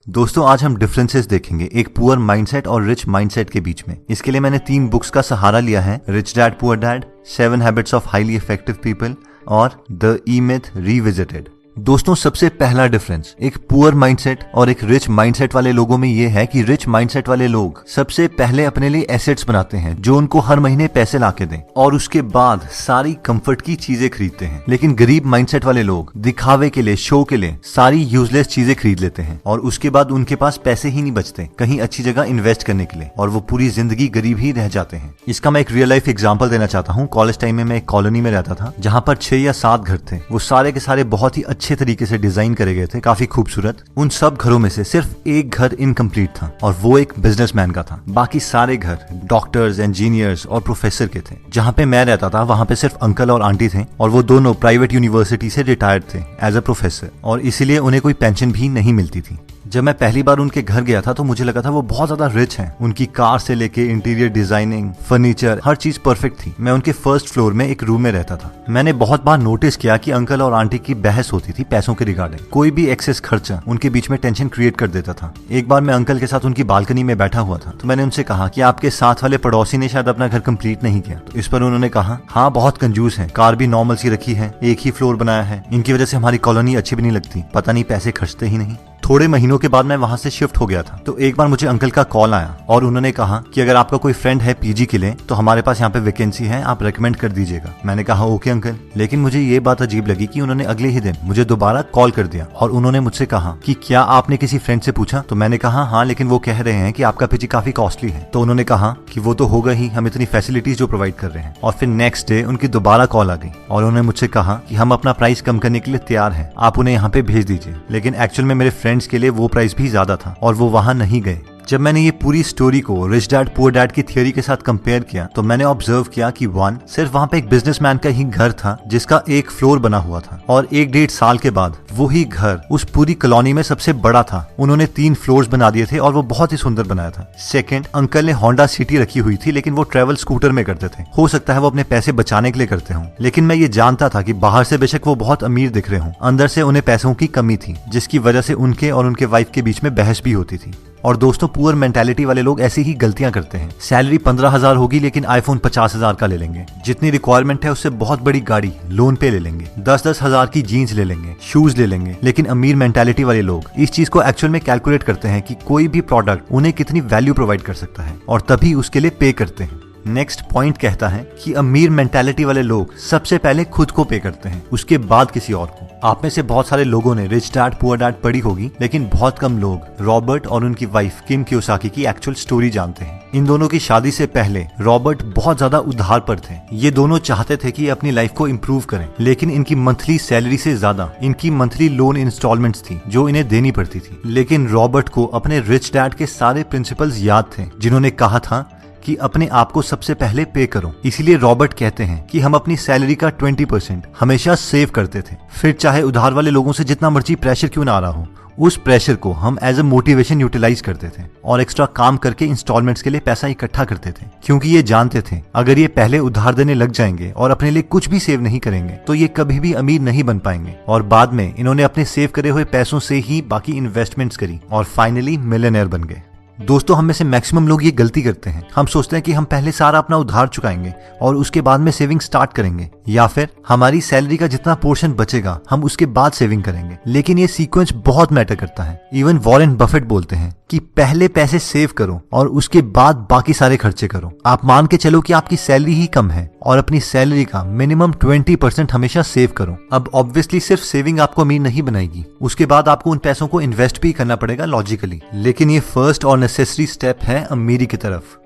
दोस्तों आज हम डिफरेंसेस देखेंगे एक पुअर माइंडसेट और रिच माइंडसेट के बीच में। इसके लिए मैंने 3 बुक्स का सहारा लिया है, rich dad poor dad, 7 habits of highly effective people और द ई मिथ रिविजिटेड। दोस्तों सबसे पहला डिफरेंस एक पुअर माइंडसेट और एक रिच माइंडसेट वाले लोगों में ये है कि रिच माइंडसेट वाले लोग सबसे पहले अपने लिए एसेट्स बनाते हैं जो उनको हर महीने पैसे लाके दें और उसके बाद सारी कंफर्ट की चीजें खरीदते हैं। लेकिन गरीब माइंडसेट वाले लोग दिखावे के लिए, शो के लिए सारी यूजलेस चीजें खरीद लेते हैं और उसके बाद उनके पास पैसे ही नहीं बचते कहीं अच्छी जगह इन्वेस्ट करने के लिए और वो पूरी जिंदगी गरीब ही रह जाते हैं। इसका मैं एक रियल लाइफ एग्जाम्पल देना चाहता हूँ। कॉलेज टाइम में मैं एक कॉलोनी में रहता था जहाँ पर 6 या 7 घर थे। वो सारे के सारे बहुत ही अच्छे तरीके से डिजाइन करे गए थे, काफी खूबसूरत। उन सब घरों में से सिर्फ एक घर इनकम्प्लीट था और वो एक बिजनेसमैन का था। बाकी सारे घर डॉक्टर्स, इंजीनियर्स और प्रोफेसर के थे। जहाँ पे मैं रहता था वहाँ पे सिर्फ अंकल और आंटी थे और वो दोनों प्राइवेट यूनिवर्सिटी से रिटायर्ड थे एज अ प्रोफेसर और इसीलिए उन्हें कोई पेंशन भी नहीं मिलती थी। जब मैं पहली बार उनके घर गया था तो मुझे लगा था वो बहुत ज्यादा रिच हैं। उनकी कार से लेके इंटीरियर डिजाइनिंग, फर्नीचर, हर चीज परफेक्ट थी। मैं उनके फर्स्ट फ्लोर में एक रूम में रहता था। मैंने बहुत बार नोटिस किया कि अंकल और आंटी की बहस होती थी पैसों के रिगार्डिंग। कोई भी एक्सेस खर्चा उनके बीच में टेंशन क्रिएट कर देता था। एक बार मैं अंकल के साथ उनकी बालकनी में बैठा हुआ था तो मैंने उनसे कहा कि आपके साथ वाले पड़ोसी ने शायद अपना घर कंप्लीट नहीं किया। तो इस पर उन्होंने कहा, हाँ बहुत कंजूस है, कार भी नॉर्मल सी रखी है, एक ही फ्लोर बनाया है, इनकी वजह से हमारी कॉलोनी अच्छी भी नहीं लगती, पता नहीं पैसे खर्चते ही नहीं। थोड़े महीनों के बाद मैं वहां से शिफ्ट हो गया था तो एक बार मुझे अंकल का कॉल आया और उन्होंने कहा कि अगर आपका कोई फ्रेंड है पीजी के लिए तो हमारे पास यहाँ पे वैकेंसी है, आप रेकमेंड कर दीजिएगा। मैंने कहा ओके अंकल। लेकिन मुझे ये बात अजीब लगी कि उन्होंने अगले ही दिन मुझे दोबारा कॉल कर दिया और उन्होंने मुझसे कहा कि क्या आपने किसी फ्रेंड से पूछा? तो मैंने कहा हाँ, लेकिन वो कह रहे हैं कि आपका पीजी काफी कॉस्टली है। तो उन्होंने कहा कि वो तो होगा ही, हम इतनी फैसिलिटीज जो प्रोवाइड कर रहे हैं। और फिर नेक्स्ट डे उनकी दोबारा कॉल आ गई और उन्होंने मुझसे कहा कि हम अपना प्राइस कम करने के लिए तैयार है, आप उन्हें यहाँ पे भेज दीजिए। लेकिन एक्चुअल में मेरे फ्रेंड्स के लिए वो प्राइस भी ज्यादा था और वो वहां नहीं गए। जब मैंने ये पूरी स्टोरी को रिच डैड पुअर डैड की थियोरी के साथ कंपेयर किया तो मैंने ऑब्जर्व किया कि 1 सिर्फ वहां पे एक बिजनेसमैन का ही घर था जिसका एक फ्लोर बना हुआ था और 1-1.5 साल के बाद वो ही घर उस पूरी कॉलोनी में सबसे बड़ा था। उन्होंने 3 फ्लोर्स बना दिए थे और वो बहुत ही सुंदर बनाया था। सेकंड, अंकल ने होंडा सिटी रखी हुई थी लेकिन वो ट्रेवल स्कूटर में करते थे। हो सकता है वो अपने पैसे बचाने के लिए करते हों, लेकिन मैं ये जानता था कि बाहर से बेशक वो बहुत अमीर दिख रहे हों, अंदर से उन्हें पैसों की कमी थी जिसकी वजह से उनके और उनके वाइफ के बीच में बहस भी होती थी। और दोस्तों पुअर मेंटालिटी वाले लोग ऐसी ही गलतियां करते हैं। सैलरी 15,000 होगी लेकिन आईफोन 50,000 का ले लेंगे। जितनी रिक्वायरमेंट है उससे बहुत बड़ी गाड़ी लोन पे ले लेंगे। 10-10 हजार की जीन्स ले लेंगे, शूज ले लेंगे। लेकिन अमीर मेंटालिटी वाले लोग इस चीज को एक्चुअल में कैलकुलेट करते हैं कि कोई भी प्रोडक्ट उन्हें कितनी वैल्यू प्रोवाइड कर सकता है और तभी उसके लिए पे करते हैं। नेक्स्ट पॉइंट कहता है कि अमीर मेंटालिटी वाले लोग सबसे पहले खुद को पे करते हैं, उसके बाद किसी और को। आप में से बहुत सारे लोगों ने रिच डैड पुअर डैड पढ़ी होगी लेकिन बहुत कम लोग रॉबर्ट और उनकी वाइफ किम कियोसाकी की एक्चुअल स्टोरी जानते हैं। इन दोनों की शादी से पहले रॉबर्ट बहुत ज्यादा उधार पर थे। ये दोनों चाहते थे कि अपनी लाइफ को इम्प्रूव करें लेकिन इनकी मंथली सैलरी से ज्यादा इनकी मंथली लोन इंस्टॉलमेंट्स थी जो इन्हें देनी पड़ती थी। लेकिन रॉबर्ट को अपने रिच डैड के सारे प्रिंसिपल्स याद थे जिन्होंने कहा था कि अपने आप को सबसे पहले पे करो। इसीलिए रॉबर्ट कहते हैं कि हम अपनी सैलरी का 20% हमेशा सेव करते थे। फिर चाहे उधार वाले लोगों से जितना मर्जी प्रेशर क्यों ना आ रहा हो, उस प्रेशर को हम एज अ मोटिवेशन यूटिलाइज करते थे और एक्स्ट्रा काम करके इंस्टॉलमेंट्स के लिए पैसा इकट्ठा करते थे, क्योंकि ये जानते थे अगर ये पहले उधार देने लग जाएंगे और अपने लिए कुछ भी सेव नहीं करेंगे तो ये कभी भी अमीर नहीं बन पाएंगे। और बाद में इन्होंने अपने सेव करे हुए पैसों से ही बाकी इन्वेस्टमेंट्स करी और फाइनली मिलियनेयर बन गए। दोस्तों हम में से मैक्सिमम लोग ये गलती करते हैं। हम सोचते हैं कि हम पहले सारा अपना उधार चुकाएंगे और उसके बाद में सेविंग स्टार्ट करेंगे, या फिर हमारी सैलरी का जितना पोर्शन बचेगा हम उसके बाद सेविंग करेंगे। लेकिन ये सीक्वेंस बहुत मैटर करता है। इवन वॉरेन बफेट बोलते हैं कि पहले पैसे सेव करो और उसके बाद बाकी सारे खर्चे करो। आप मान के चलो कि आपकी सैलरी ही कम है और अपनी सैलरी का मिनिमम 20% हमेशा सेव करो। अब ऑब्वियसली सिर्फ सेविंग आपको अमीर नहीं बनाएगी, उसके बाद आपको उन पैसों को इन्वेस्ट भी करना पड़ेगा लॉजिकली, लेकिन ये फर्स्ट और नेसेसरी स्टेप है अमीरी की तरफ।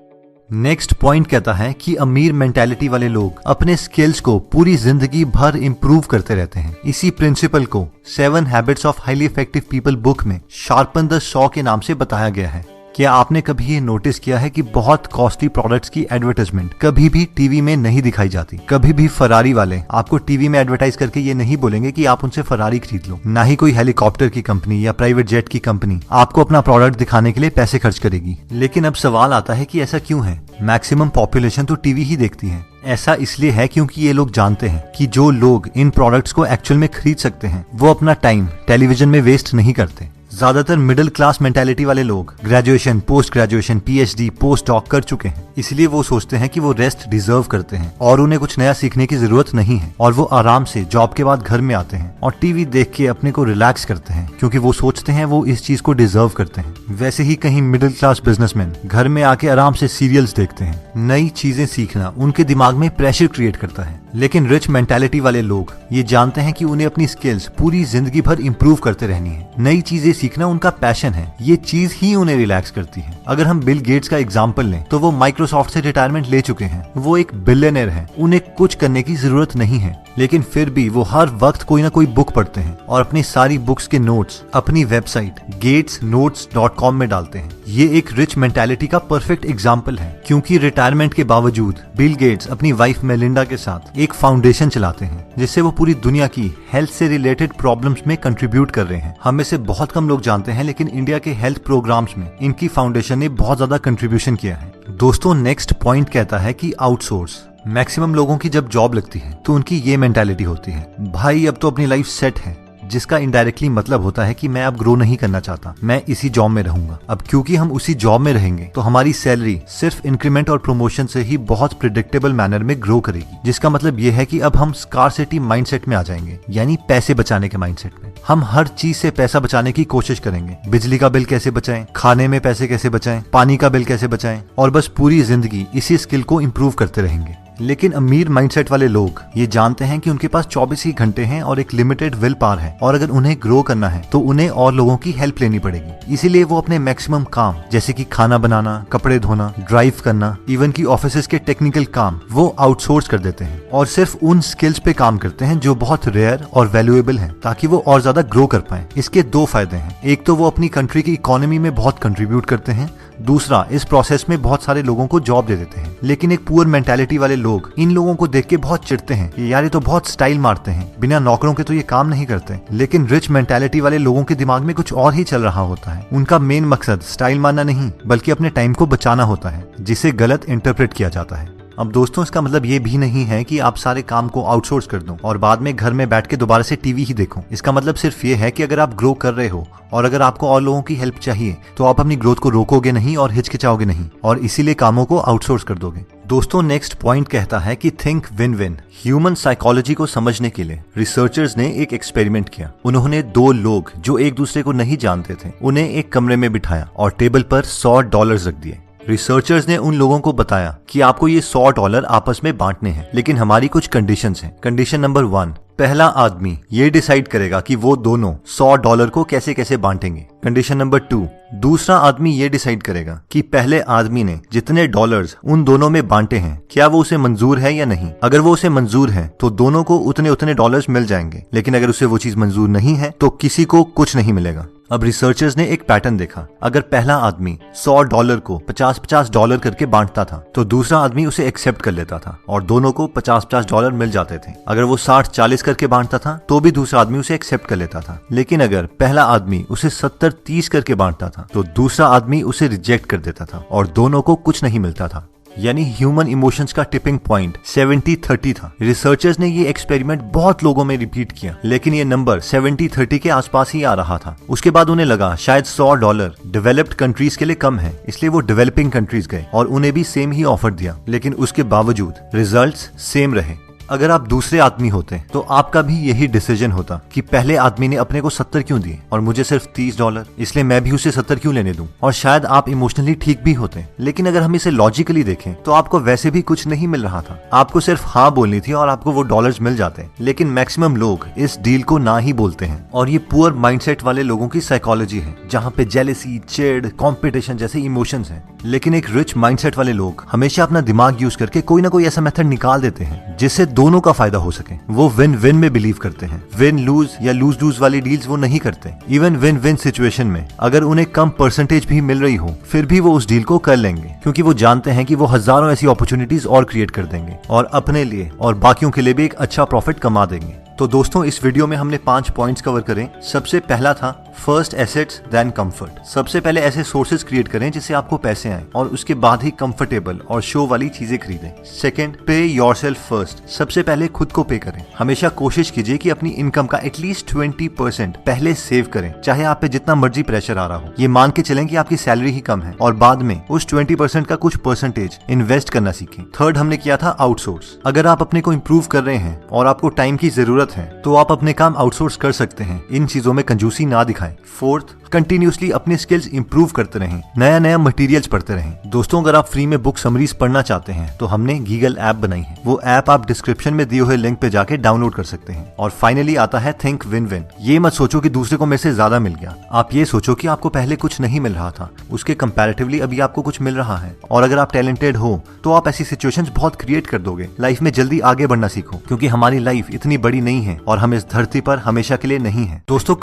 नेक्स्ट पॉइंट कहता है कि अमीर मेंटालिटी वाले लोग अपने स्किल्स को पूरी जिंदगी भर इंप्रूव करते रहते हैं। इसी प्रिंसिपल को 7 habits of highly effective people book में शार्पन द सॉ के नाम से बताया गया है। क्या आपने कभी ये नोटिस किया है कि बहुत कॉस्टली प्रोडक्ट्स की एडवर्टाइजमेंट कभी भी टीवी में नहीं दिखाई जाती? कभी भी फरारी वाले आपको टीवी में एडवर्टाइज करके ये नहीं बोलेंगे कि आप उनसे फरारी खरीद लो। ना ही कोई हेलीकॉप्टर की कंपनी या प्राइवेट जेट की कंपनी आपको अपना प्रोडक्ट दिखाने के लिए पैसे खर्च करेगी। लेकिन अब सवाल आता है कि ऐसा क्यों है? मैक्सिमम पॉपुलेशन तो टीवी ही देखती है। ऐसा इसलिए है क्योंकि ये लोग जानते हैं कि जो लोग इन प्रोडक्ट्स को एक्चुअल में खरीद सकते हैं वो अपना टाइम टेलीविजन में वेस्ट नहीं करते। ज्यादातर मिडिल क्लास मेंटालिटी वाले लोग graduation, post graduation, PhD, post doc कर चुके हैं, इसलिए वो सोचते हैं कि वो रेस्ट डिजर्व करते हैं और उन्हें कुछ नया सीखने की जरूरत नहीं है, और वो आराम से जॉब के बाद घर में आते हैं और टीवी देख के अपने को रिलैक्स करते हैं, क्योंकि वो सोचते हैं वो इस चीज को डिजर्व करते हैं। वैसे ही कहीं मिडिल क्लास बिजनेसमैन घर में आके आराम से सीरियल्स देखते हैं। नई चीजें सीखना उनके दिमाग में प्रेशर क्रिएट करता है। लेकिन रिच मेंटालिटी वाले लोग ये जानते हैं कि उन्हें अपनी स्किल्स पूरी जिंदगी भर इंप्रूव करते रहनी है। नई चीजें सीखना उनका पैशन है, ये चीज ही उन्हें रिलैक्स करती है। अगर हम बिल गेट्स का एग्जांपल लें तो वो माइक्रोसॉफ्ट से रिटायरमेंट ले चुके हैं, वो एक बिलियनर है, उन्हें कुछ करने की जरूरत नहीं है, लेकिन फिर भी वो हर वक्त कोई ना कोई बुक पढ़ते हैं और अपनी सारी बुक्स के नोट्स अपनी वेबसाइट gatesnotes.com में डालते हैं। ये एक रिच मेंटालिटी का परफेक्ट एग्जाम्पल है, क्योंकि रिटायरमेंट के बावजूद बिल गेट्स अपनी वाइफ मेलिंडा के साथ एक फाउंडेशन चलाते हैं, जिससे वो पूरी दुनिया की हेल्थ से रिलेटेड प्रॉब्लम्स में कंट्रीब्यूट कर रहे हैं। हम में से बहुत कम लोग जानते हैं, लेकिन इंडिया के हेल्थ प्रोग्राम्स में इनकी फाउंडेशन ने बहुत ज्यादा कंट्रीब्यूशन किया है। दोस्तों, नेक्स्ट पॉइंट कहता है कि आउटसोर्स। मैक्सिमम लोगों की जब जॉब लगती है तो उनकी ये मेंटालिटी होती है, भाई अब तो अपनी लाइफ सेट है, जिसका इनडायरेक्टली मतलब होता है कि मैं अब ग्रो नहीं करना चाहता, मैं इसी जॉब में रहूंगा। अब क्योंकि हम उसी जॉब में रहेंगे तो हमारी सैलरी सिर्फ इंक्रीमेंट और प्रमोशन से ही बहुत प्रिडिक्टेबल मैनर में ग्रो करेगी, जिसका मतलब ये है कि अब हम स्कार्सिटी माइंडसेट में आ जाएंगे, यानी पैसे बचाने के माइंडसेट में। हम हर चीज से पैसा बचाने की कोशिश करेंगे। बिजली का बिल कैसे बचाएं, खाने में पैसे कैसे बचाएं, पानी का बिल कैसे बचाएं, और बस पूरी जिंदगी इसी स्किल को इम्प्रूव करते रहेंगे। लेकिन अमीर माइंडसेट वाले लोग ये जानते हैं कि उनके पास 24 ही घंटे हैं और एक लिमिटेड विल पावर है, और अगर उन्हें ग्रो करना है तो उन्हें और लोगों की हेल्प लेनी पड़ेगी। इसीलिए वो अपने मैक्सिमम काम, जैसे कि खाना बनाना, कपड़े धोना, ड्राइव करना, इवन की ऑफिस के टेक्निकल काम, वो आउटसोर्स कर देते हैं और सिर्फ उन स्किल्स पे काम करते हैं जो बहुत रेयर और वैल्यूएबल हैं, ताकि वो और ज्यादा ग्रो कर पाए। इसके दो फायदे हैं, एक तो वो अपनी कंट्री की इकोनॉमी में बहुत कंट्रीब्यूट करते हैं, दूसरा इस प्रोसेस में बहुत सारे लोगों को जॉब दे देते हैं। लेकिन एक पुअर मेंटालिटी वाले लोग इन लोगों को देख के बहुत चिढ़ते हैं, यार ये तो बहुत स्टाइल मारते हैं, बिना नौकरों के तो ये काम नहीं करते। लेकिन रिच मेंटालिटी वाले लोगों के दिमाग में कुछ और ही चल रहा होता है। उनका मेन मकसद स्टाइल मारना नहीं, बल्कि अपने टाइम को बचाना होता है, जिसे गलत इंटरप्रेट किया जाता है। अब दोस्तों, इसका मतलब ये भी नहीं है कि आप सारे काम को आउटसोर्स कर दो और बाद में घर में बैठ के दोबारा से टीवी ही देखो। इसका मतलब सिर्फ ये है कि अगर आप ग्रो कर रहे हो और अगर आपको और लोगों की हेल्प चाहिए तो आप अपनी ग्रोथ को रोकोगे नहीं और हिचकिचाओगे नहीं, और इसीलिए कामों को आउटसोर्स कर दोगे। दोस्तों, नेक्स्ट पॉइंट कहता है कि think win win. Human psychology को समझने के लिए रिसर्चर्स ने एक एक्सपेरिमेंट किया। उन्होंने दो लोग जो एक दूसरे को नहीं जानते थे, उन्हें एक कमरे में बिठाया और टेबल पर $100 रख दिए। रिसर्चर्स ने उन लोगों को बताया कि आपको ये $100 आपस में बांटने हैं, लेकिन हमारी कुछ कंडीशंस हैं। कंडीशन नंबर 1, पहला आदमी ये डिसाइड करेगा कि वो दोनों $100 को कैसे कैसे बांटेंगे। कंडीशन नंबर 2, दूसरा आदमी ये डिसाइड करेगा कि पहले आदमी ने जितने डॉलर्स उन दोनों में बांटे हैं, क्या वो उसे मंजूर है या नहीं। अगर वो उसे मंजूर है तो दोनों को उतने उतने डॉलर्स मिल जाएंगे, लेकिन अगर उसे वो चीज मंजूर नहीं है तो किसी को कुछ नहीं मिलेगा। अब रिसर्चर्स ने एक पैटर्न देखा, अगर पहला आदमी $100 को $50 करके बांटता था तो दूसरा आदमी उसे एक्सेप्ट कर लेता था और दोनों को $50 मिल जाते थे। अगर वो 60-40 करके बांटता था तो भी दूसरा आदमी उसे एक्सेप्ट कर लेता था। लेकिन अगर पहला आदमी उसे 70-30 करके बांटता था तो दूसरा आदमी उसे रिजेक्ट कर देता था और दोनों को कुछ नहीं मिलता था। यानी ह्यूमन इमोशंस का टिपिंग पॉइंट 70-30 था। रिसर्चर्स ने ये एक्सपेरिमेंट बहुत लोगों में रिपीट किया, लेकिन ये नंबर 70-30 के आसपास ही आ रहा था। उसके बाद उन्हें लगा शायद $100 डेवलप्ड कंट्रीज के लिए कम है, इसलिए वो डेवलपिंग कंट्रीज गए और उन्हें भी सेम ही ऑफर दिया, लेकिन उसके बावजूद रिजल्ट्स सेम रहे। अगर आप दूसरे आदमी होते तो आपका भी यही डिसीजन होता कि पहले आदमी ने अपने को 70 क्यों दिए और मुझे सिर्फ $30, इसलिए मैं भी उसे 70 क्यों लेने दूं। और शायद आप इमोशनली ठीक भी होते, लेकिन अगर हम इसे लॉजिकली देखें तो आपको वैसे भी कुछ नहीं मिल रहा था। आपको सिर्फ हाँ बोलनी थी और आपको वो डॉलर्स मिल जाते। लेकिन मैक्सिमम लोग इस डील को ना ही बोलते हैं, और ये पुअर माइंडसेट वाले लोगों की साइकोलॉजी है, जहाँ पे जेलेसी, चिढ़, कॉम्पिटिशन जैसे इमोशंस हैं। लेकिन एक रिच माइंडसेट वाले लोग हमेशा अपना दिमाग यूज करके कोई ना कोई ऐसा मेथड निकाल देते हैं जिससे दोनों का फायदा हो सके। वो विन विन में बिलीव करते हैं। विन लूज या लूज लूज वाली डील्स वो नहीं करते। इवन विन विन सिचुएशन में अगर उन्हें कम परसेंटेज भी मिल रही हो, फिर भी वो उस डील को कर लेंगे, क्योंकि वो जानते हैं कि वो हजारों ऐसी अपॉर्चुनिटीज और क्रिएट कर देंगे और अपने लिए और बाकियों के लिए भी एक अच्छा प्रॉफिट कमा देंगे। तो दोस्तों इस वीडियो में हमने 5 पॉइंट्स कवर करें। सबसे पहला था फर्स्ट एसेट्स देन कंफर्ट। सबसे पहले ऐसे सोर्सेज क्रिएट करें जिससे आपको पैसे आए और उसके बाद ही कंफर्टेबल और शो वाली चीजें खरीदें। सेकंड, पे योरसेल्फ फर्स्ट। सबसे पहले खुद को पे करें। हमेशा कोशिश कीजिए कि अपनी इनकम का एटलीस्ट 20% पहले सेव करें, चाहे आप पे जितना मर्जी प्रेशर आ रहा हो। ये मान के चलें कि आपकी सैलरी ही कम है और बाद में उस 20% का कुछ परसेंटेज इन्वेस्ट करना सीखें। थर्ड हमने किया था आउटसोर्स। अगर आप अपने को इम्प्रूव कर रहे हैं और आपको टाइम की जरूरत है तो आप अपने काम आउटसोर्स कर सकते हैं। इन चीजों में कंजूसी ना दिखाएं। फोर्थ, कंटिन्यूसली अपने स्किल्स इंप्रूव करते रहें, नया नया मटेरियल्स पढ़ते रहें। दोस्तों अगर आप फ्री में बुक समरीज पढ़ना चाहते हैं तो हमने गीगल ऐप बनाई है। वो ऐप आप डिस्क्रिप्शन में दिए हुए लिंक पे जाके डाउनलोड कर सकते हैं। और फाइनली आता है थिंक विन विन। ये मत सोचो कि दूसरे को मेरे से ज्यादा मिल गया। आप ये सोचो कि आपको पहले कुछ नहीं मिल रहा था, उसके कंपैरेटिवली अभी आपको कुछ मिल रहा है। और अगर आप टैलेंटेड हो तो आप ऐसी सिचुएशंस बहुत क्रिएट कर दोगे। लाइफ में जल्दी आगे बढ़ना सीखो, क्योंकि हमारी लाइफ इतनी बड़ी नहीं है और हम इस धरती पर हमेशा के लिए नहीं है। दोस्तों